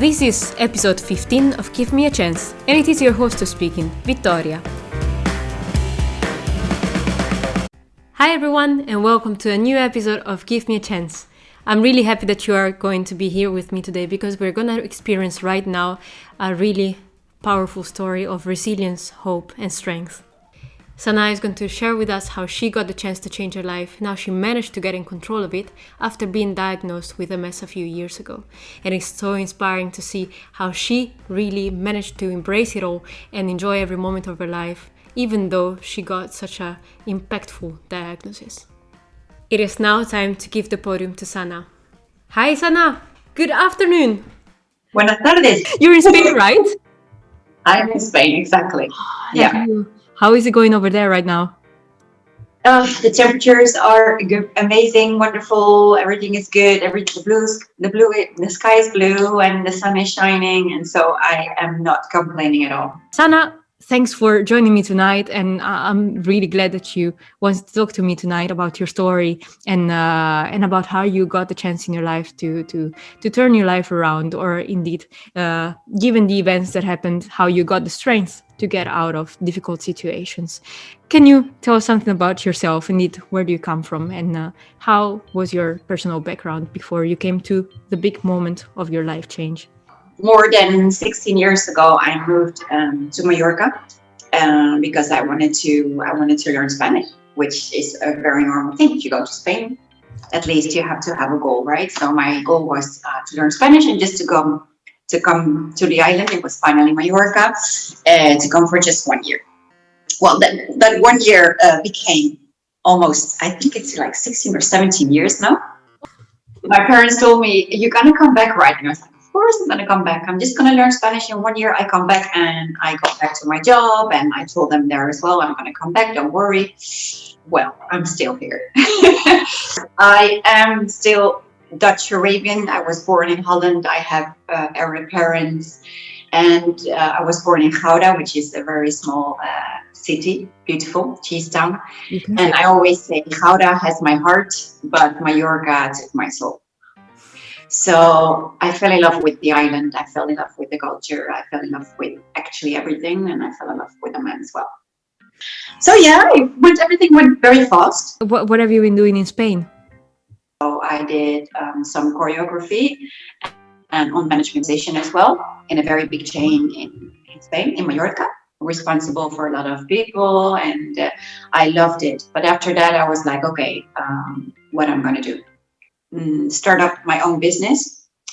This is episode 15 of Give Me a Chance, and it is your host speaking, Vittoria. Hi everyone, and welcome to a new episode of Give Me a Chance. I'm really happy that you are going to be here with me today because we're going to experience right now a really powerful story of resilience, hope, and strength. Sanaa is going to share with us how she got the chance to change her life and how she managed to get in control of it after being diagnosed with MS a few years ago. And it's so inspiring to see how she really managed to embrace it all and enjoy every moment of her life, even though she got such an impactful diagnosis. It is now time to give the podium to Sanaa. Hi Sanaa, good afternoon. Buenas tardes. You're in Spain, right? I'm in Spain, exactly. Yeah. How is it going over there right now? The temperatures are good, amazing, wonderful. Everything is good. The sky is blue and the sun is shining, and so I am not complaining at all. Sanaa, thanks for joining me tonight, and I'm really glad that you wanted to talk to me tonight about your story and about how you got the chance in your life to turn your life around, or indeed, given the events that happened, how you got the strength to get out of difficult situations. Can you tell us something about yourself? Indeed, where do you come from, and how was your personal background before you came to the big moment of your life change? More than 16 years ago, I moved to Mallorca because I wanted to learn Spanish, which is a very normal thing. If you go to Spain, at least you have to have a goal, right? So my goal was to learn Spanish and just to come to the island. It was finally Mallorca, to come for just 1 year. Well, that 1 year became almost, I think it's like 16 or 17 years now. My parents told me, "You're gonna come back, right?" And I was like, "Of course I'm gonna come back. I'm just gonna learn Spanish in 1 year." I come back and I got back to my job, and I told them there as well, "I'm gonna come back, don't worry." Well, I'm still here. I am still Dutch Arabian. I was born in Holland. I have Arab parents, and I was born in Gouda, which is a very small city, beautiful cheese town. And I always say Gouda has my heart, but Mallorca took my soul. So I fell in love with the island. I fell in love with the culture. I fell in love with actually everything, and I fell in love with the man as well. So yeah, everything went very fast. What have you been doing in Spain? So I did some choreography and on management position as well in a very big chain in Spain, in Mallorca, responsible for a lot of people, and I loved it. But after that, I was like, okay, what I'm going to do? Start up my own business,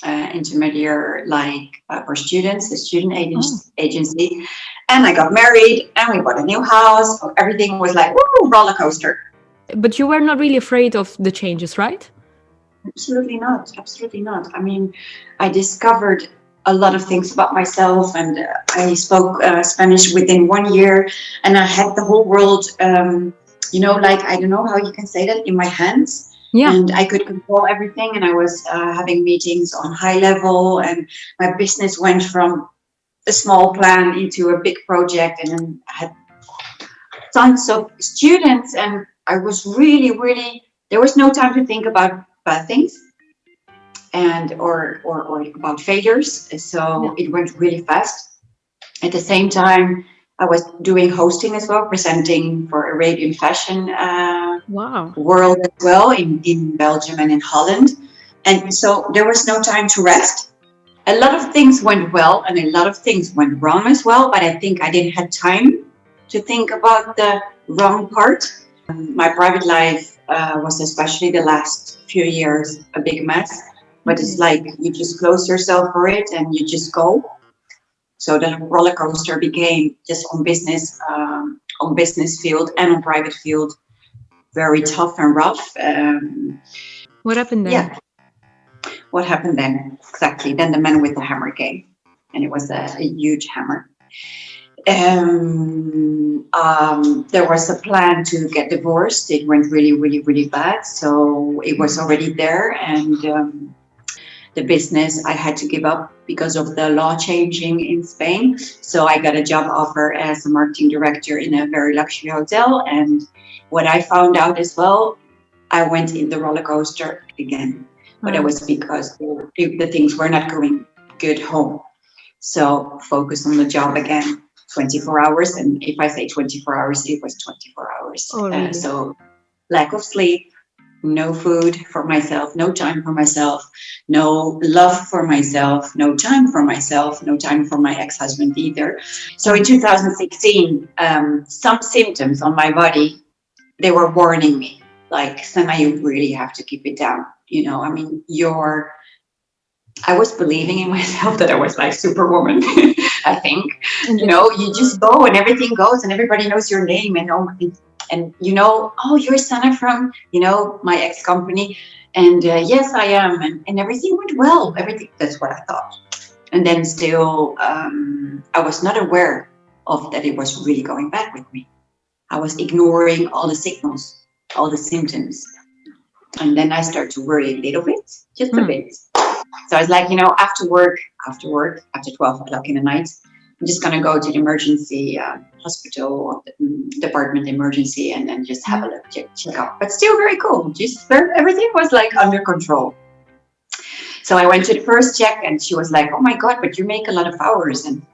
intermediary, like for students, a student agency. And I got married and we bought a new house. Everything was like, woo, roller coaster. But you were not really afraid of the changes, right? Absolutely not. Absolutely not. I mean, I discovered a lot of things about myself, and I spoke Spanish within 1 year, and I had the whole world, like, I don't know how you can say that, in my hands. Yeah. And I could control everything, and I was having meetings on high level, and my business went from a small plan into a big project, and then I had tons of students, and I was really, there was no time to think about bad things and or about failures. So it went really fast. At the same time, I was doing hosting as well, presenting for Arabian fashion world as well in Belgium and in Holland. And so there was no time to rest. A lot of things went well and a lot of things went wrong as well, but I think I didn't have time to think about the wrong part. My private life was, especially the last few years, a big mess, but it's like you just close yourself for it and you just go. So the roller coaster became just on business field and on private field, very tough and rough. What happened then? Yeah. What happened then? Exactly. Then the man with the hammer came, and it was a huge hammer. There was a plan to get divorced. It went really bad. So it was already there, and the business I had to give up because of the law changing in Spain. So I got a job offer as a marketing director in a very luxury hotel. And what I found out as well, I went in the roller coaster again. But it was because the things were not going good home. So focus on the job again, 24 hours. And if I say 24 hours, it was 24 hours. Oh, really? So lack of sleep, no food for myself, no time for myself, no love for myself, no time for myself, no time for my ex-husband either. So in 2016, some symptoms on my body, they were warning me, like, Sanaa, you really have to keep it down. You know, I mean, I was believing in myself that I was like Superwoman, I think. You know, you just go and everything goes and everybody knows your name and you know, oh, you're Sanaa from, you know, my ex company. And yes, I am. And everything went well. Everything, that's what I thought. And then still, I was not aware of that it was really going bad with me. I was ignoring all the signals, all the symptoms. And then I started to worry a little bit, just a bit. So I was like, you know, after 12 o'clock in the night, I'm just going to go to the emergency hospital, department emergency, and then just have a look, check up. But still very cool. Just everything was like under control. So I went to the first check and she was like, oh my God, but you make a lot of hours. And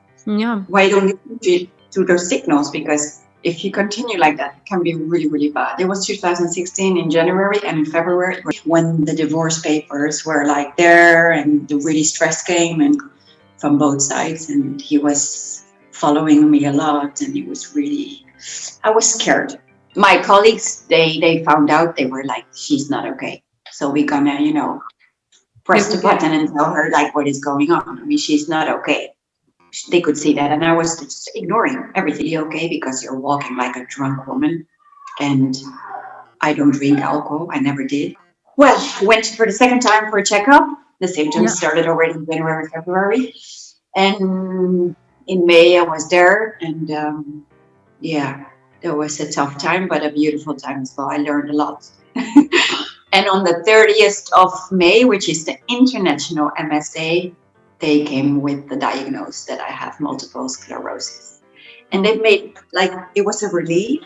why don't you listen to those signals? Because if you continue like that, it can be really, really bad. It was 2016 in January, and in February when the divorce papers were like there and the really stress came and from both sides, and he was following me a lot, and it was really, I was scared. My colleagues, they found out, they were like, she's not okay. So we're gonna, you know, press the button and tell her like what is going on. I mean, she's not okay. They could see that, and I was just ignoring everything. Okay, because you're walking like a drunk woman, and I don't drink alcohol. I never did. Well, went for the second time for a checkup. The symptoms started already in January, February, and in May I was there, and yeah, it was a tough time, but a beautiful time as well. I learned a lot. And on the 30th of May, which is the International MS Day, they came with the diagnosis that I have multiple sclerosis. And they made, like, it was a relief.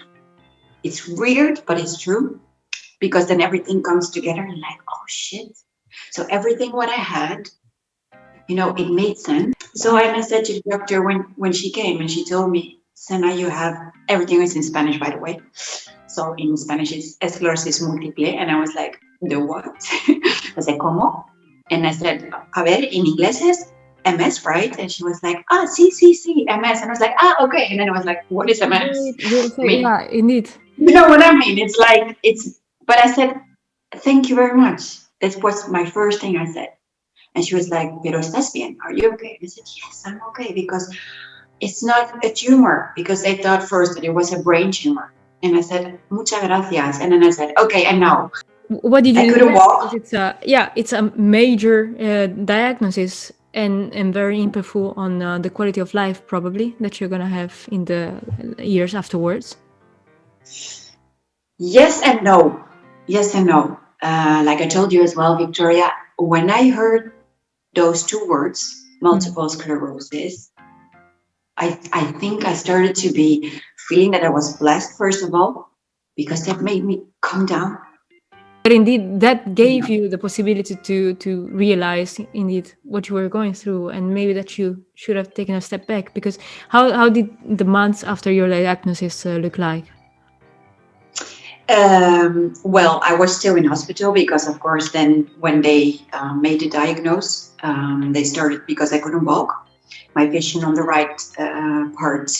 It's weird, but it's true. Because then everything comes together and like, oh shit. So everything what I had, you know, it made sense. So I said to the doctor when she came and she told me, Sanaa, you have, everything is in Spanish, by the way. So in Spanish, it's esclerosis múltiple. And I was like, the what? I said, ¿cómo? And I said, a ver, in inglés es MS, right? And she was like, sí, MS. And I was like, okay. And then I was like, what is MS? Yeah, indeed. You know what I mean? It's like, but I said, thank you very much. That was my first thing I said. And she was like, pero estás bien? Are you okay? And I said, yes, I'm okay, because it's not a tumor, because they thought first that it was a brain tumor. And I said, muchas gracias. And then I said, okay, and now? What did you do? I couldn't walk. It's a major diagnosis and very impactful on the quality of life, probably, that you're going to have in the years afterwards. Yes and no. Yes and no. Like I told you as well, Victoria, when I heard those two words, multiple sclerosis, I think I started to be feeling that I was blessed, first of all, because that made me calm down. But indeed, that gave you the possibility to realize indeed what you were going through, and maybe that you should have taken a step back. Because how did the months after your diagnosis look like? Well, I was still in hospital because, of course, then when they made the diagnosis, they started, because I couldn't walk. My vision on the right part,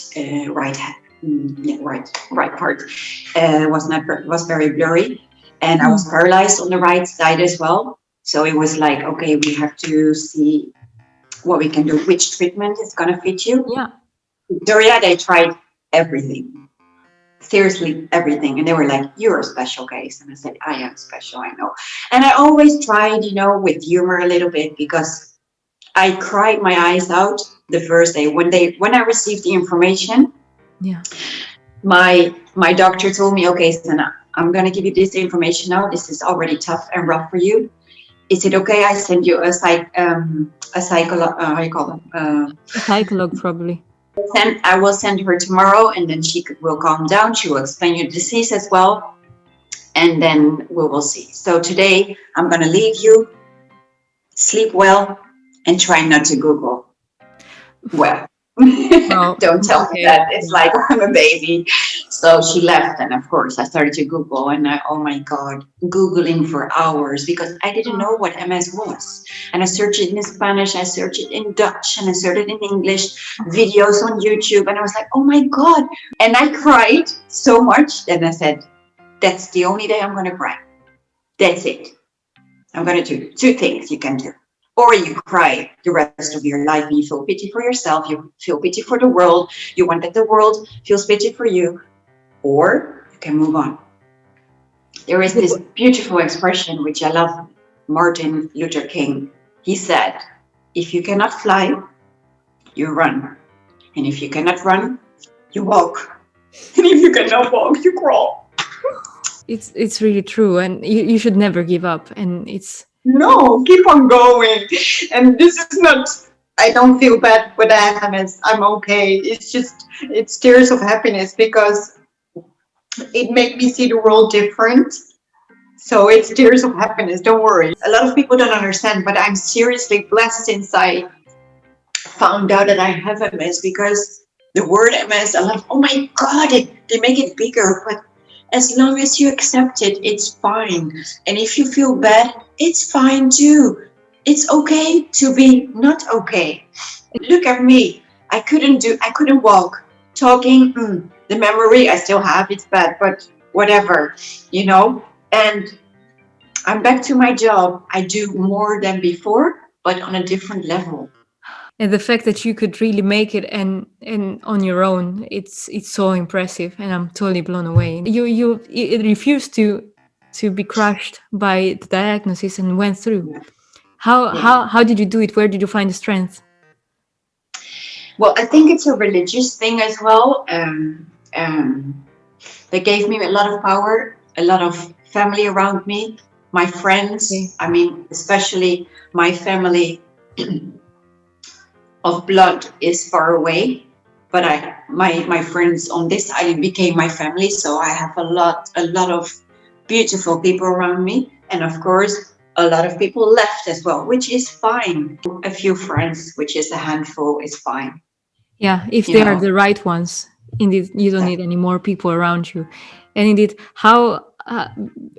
right part, was very blurry, and I was paralyzed on the right side as well. So it was like, okay, we have to see what we can do, which treatment is gonna fit you. Yeah, Victoria, they tried everything. Seriously, everything. And they were like, you're a special case. And I said, I am special, I know. And I always tried, you know, with humor a little bit, because I cried my eyes out the first day when I received the information. Yeah. My doctor told me, okay, Sanaa, I'm going to give you this information now. This is already tough and rough for you. Is it okay I send you a psychologist, how you call them? A psychologist, probably. I will send her tomorrow, and then she will calm down. She will explain your disease as well, and then we will see. So today I'm going to leave you, sleep well, and try not to Google. Well, Well, don't tell me okay. that. It's like I'm a baby. So she left, and of course, I started to Google, and oh my God, Googling for hours because I didn't know what MS was. And I searched it in Spanish, I searched it in Dutch, and I searched it in English, videos on YouTube, and I was like, oh my God. And I cried so much that I said, that's the only day I'm going to cry. That's it. I'm going to do two things you can do. Or you cry the rest of your life and you feel pity for yourself, you feel pity for the world, you want that the world feels pity for you, or you can move on. There is this beautiful expression which I love, Martin Luther King. He said, if you cannot fly, you run. And if you cannot run, you walk. And if you cannot walk, you crawl. It's really true, and you should never give up. And it's No, keep on going. And this is not, I don't feel bad with MS. I'm okay. It's tears of happiness because it made me see the world different. So it's tears of happiness. Don't worry. A lot of people don't understand, but I'm seriously blessed since I found out that I have MS because the word MS, I love, oh my God, they make it bigger. But as long as you accept it, it's fine. And if you feel bad, it's fine too. It's okay to be not okay. Look at me. I couldn't walk. Talking, the memory I still have, it's bad, but whatever, you know? And I'm back to my job. I do more than before, but on a different level. and the fact that you could really make it and on your own, it's so impressive, and I'm totally blown away. You it refused to be crushed by the diagnosis and went through. Yeah. How did you do it? Where did you find the strength? Well, I think it's a religious thing as well. They gave me a lot of power, a lot of family around me, my friends. Okay. I mean, especially my family of blood is far away, but my friends on this island became my family. So I have a lot of beautiful people around me, and of course a lot of people left as well, which is fine. A few friends, which is a handful, is fine. Yeah, if You they are know, the right ones, indeed, you don't need any more people around you. And indeed, how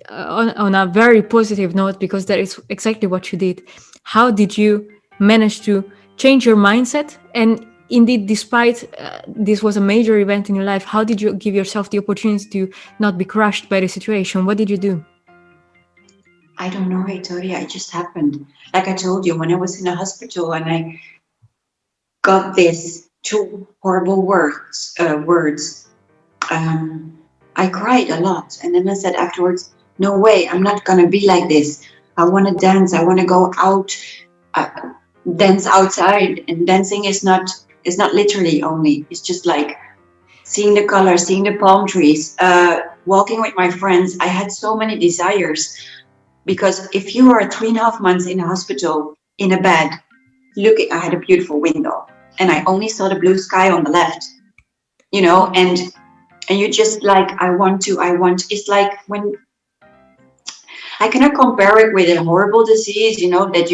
on a very positive note, because that is exactly what you did. How did you manage to change your mindset? And indeed, despite this was a major event in your life, how did you give yourself the opportunity to not be crushed by the situation? What did you do? I don't know, Victoria. It just happened. Like I told you, when I was in the hospital and I got these two horrible words, I cried a lot. And then I said afterwards, no way, I'm not going to be like this. I want to dance. I want to go out, dance outside. And dancing is not literally only. It's just like seeing the colors, seeing the palm trees, walking with my friends. I had so many desires. Because if you are 3.5 months in a hospital, in a bed, I had a beautiful window and I only saw the blue sky on the left, you know, and you just like, it's like when, I cannot compare it with a horrible disease, you know, that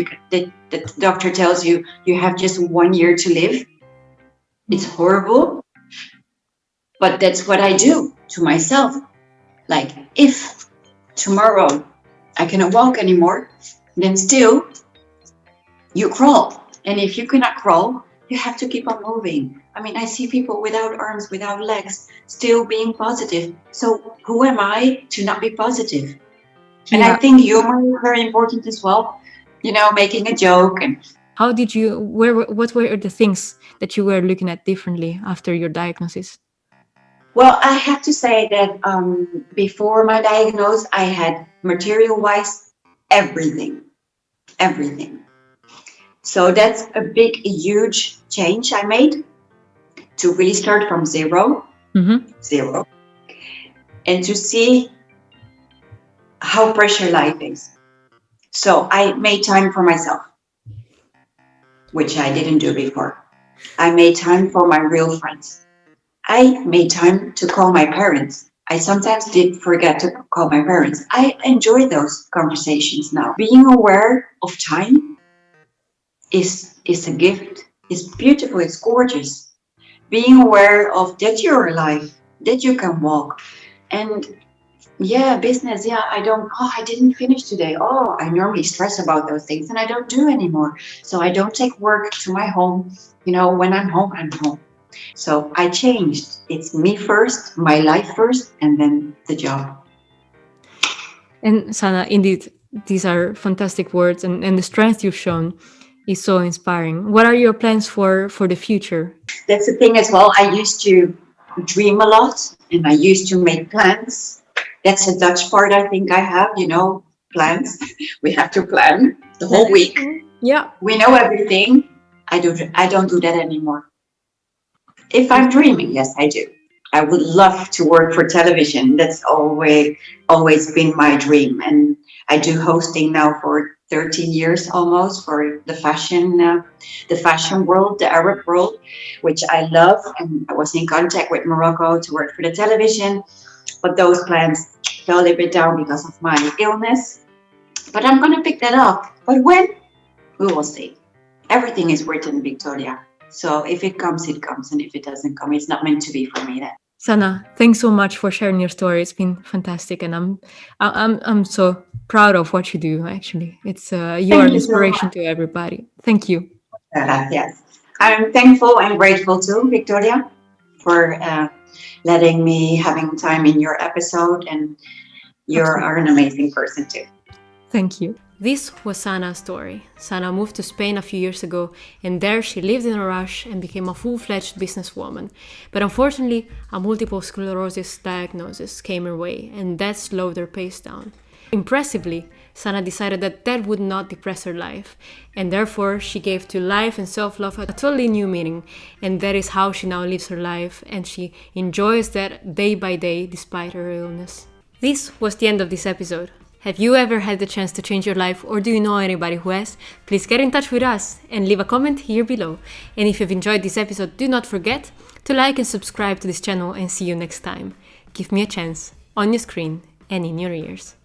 the doctor tells you, you have just 1 year to live. It's horrible, but that's what I do to myself. Like, if tomorrow I cannot walk anymore, then still you crawl. And if you cannot crawl, you have to keep on moving. I mean, I see people without arms, without legs, still being positive. So who am I to not be positive? And I think humor is very important as well. You know, making a joke. And How did you, what were the things that you were looking at differently after your diagnosis? well, I have to say that before my diagnosis, I had material-wise everything. So that's a big, huge change I made to really start from zero, and to see how precious life is. So I made time for myself, which I didn't do before. I made time for my real friends. I made time to call my parents. I sometimes did forget to call my parents. I enjoy those conversations now. Being aware of time is a gift. It's beautiful, it's gorgeous. Being aware of that you're alive, that you can walk. And yeah, business, yeah, I didn't finish today. Oh, I normally stress about those things and I don't do anymore. So I don't take work to my home. When I'm home, I'm home. So I changed. It's me first, my life first, and then the job. And Sanaa, indeed, these are fantastic words, and the strength you've shown is so inspiring. What are your plans for the future? That's the thing as well. I used to dream a lot and I used to make plans. That's a Dutch part I think I have, plans. We have to plan the whole week. Yeah. We know everything. I don't do that anymore. If I'm dreaming, yes, I do. I would love to work for television. That's always been my dream. And I do hosting now for 13 years almost for the fashion world, the Arab world, which I love. And I was in contact with Morocco to work for the television, but those plans fell a little bit down because of my illness. But I'm gonna pick that up. But when? We will see. Everything is written, Victoria. So if it comes, it comes, and if it doesn't come, it's not meant to be for me then. Sanaa, thanks so much for sharing your story. It's been fantastic, and I'm so proud of what you do. Actually, it's you are an inspiration to everybody. Thank you. Yes, I'm thankful and grateful too, Victoria, for letting me having time in your episode, and you are an amazing person too. Thank you. This was Sanaa's story. Sanaa moved to Spain a few years ago, and there she lived in a rush and became a full-fledged businesswoman. But unfortunately, a multiple sclerosis diagnosis came her way, and that slowed her pace down. Impressively, Sanaa decided that would not depress her life, and therefore she gave to life and self-love a totally new meaning, and that is how she now lives her life, and she enjoys that day by day despite her illness. This was the end of this episode. Have you ever had the chance to change your life, or do you know anybody who has? Please get in touch with us and leave a comment here below. And if you've enjoyed this episode, do not forget to like and subscribe to this channel, and see you next time. Give me a chance, on your screen and in your ears.